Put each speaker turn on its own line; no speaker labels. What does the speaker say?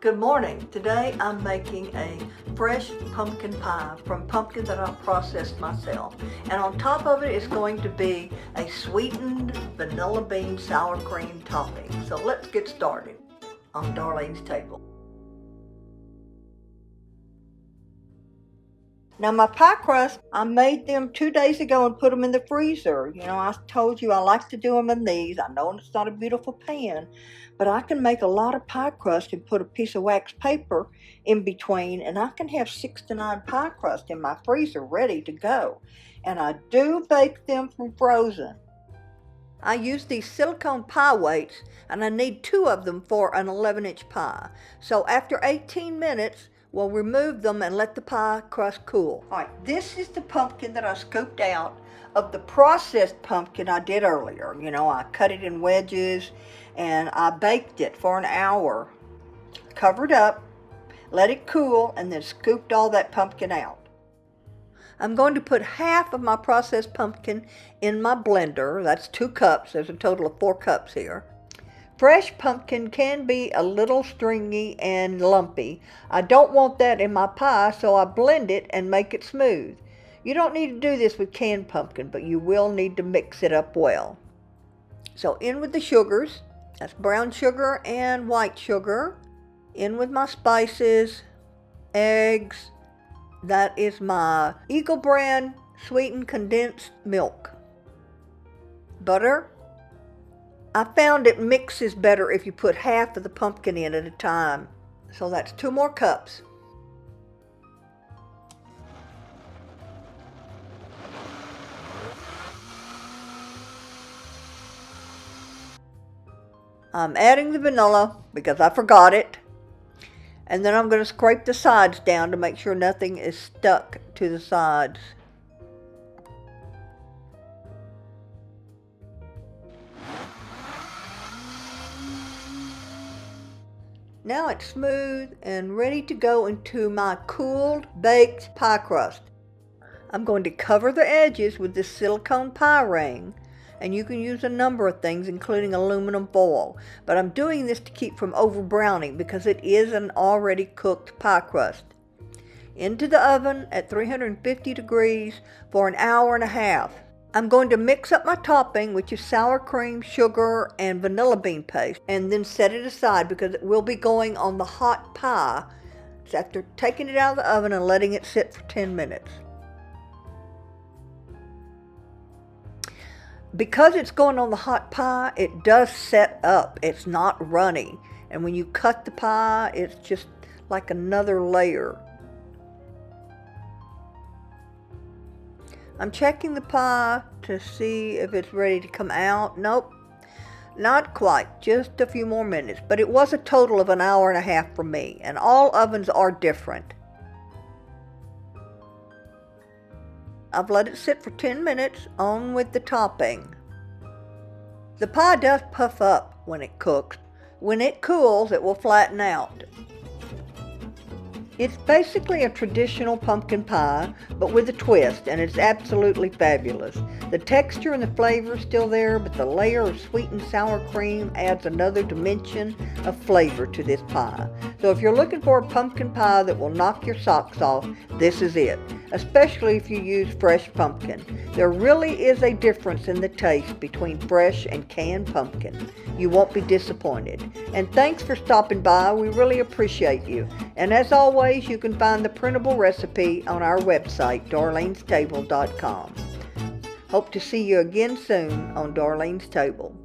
Good morning. Today I'm making a fresh pumpkin pie from pumpkin that I've processed myself. And on top of it is going to be a sweetened vanilla bean sour cream topping. So let's get started on Darlene's table. Now my pie crust, I made them 2 days ago and put them in the freezer. You know, I told you I like to do them in these. I know it's not a beautiful pan, but I can make a lot of pie crust and put a piece of wax paper in between, and I can have 6 to 9 pie crust in my freezer ready to go. And I do bake them from frozen. I use these silicone pie weights, and I need 2 of them for an 11-inch pie. So after 18 minutes, we'll remove them and let the pie crust cool. All right, this is the pumpkin that I scooped out of the processed pumpkin I did earlier. You know, I cut it in wedges and I baked it for an hour, covered up, let it cool, and then scooped all that pumpkin out. I'm going to put half of my processed pumpkin in my blender. That's 2 cups. There's a total of 4 cups here. Fresh pumpkin can be a little stringy and lumpy. I don't want that in my pie, so I blend it and make it smooth. You don't need to do this with canned pumpkin, but you will need to mix it up well. So in with the sugars. That's brown sugar and white sugar. In with my spices, eggs. That is my Eagle brand sweetened condensed milk. Butter. I found it mixes better if you put half of the pumpkin in at a time. So that's 2 more cups. I'm adding the vanilla because I forgot it. And then I'm going to scrape the sides down to make sure nothing is stuck to the sides. Now it's smooth and ready to go into my cooled baked pie crust. I'm going to cover the edges with this silicone pie ring, and you can use a number of things including aluminum foil, but I'm doing this to keep from over browning because it is an already cooked pie crust. Into the oven at 350 degrees for an hour and a half. I'm going to mix up my topping, which is sour cream, sugar, and vanilla bean paste, and then set it aside because it will be going on the hot pie after taking it out of the oven and letting it sit for 10 minutes. Because it's going on the hot pie, it does set up. It's not runny. And when you cut the pie, it's just like another layer. I'm checking the pie to see if it's ready to come out. Nope, not quite, just a few more minutes. But it was a total of an hour and a half for me, and all ovens are different. I've let it sit for 10 minutes, on with the topping. The pie does puff up when it cooks. When it cools, it will flatten out. It's basically a traditional pumpkin pie, but with a twist, and it's absolutely fabulous. The texture and the flavor is still there, but the layer of sweetened sour cream adds another dimension of flavor to this pie. So if you're looking for a pumpkin pie that will knock your socks off, this is it, especially if you use fresh pumpkin. There really is a difference in the taste between fresh and canned pumpkin. You won't be disappointed. And thanks for stopping by. We really appreciate you. And as always, you can find the printable recipe on our website, darlenestable.com. Hope to see you again soon on Darlene's Table.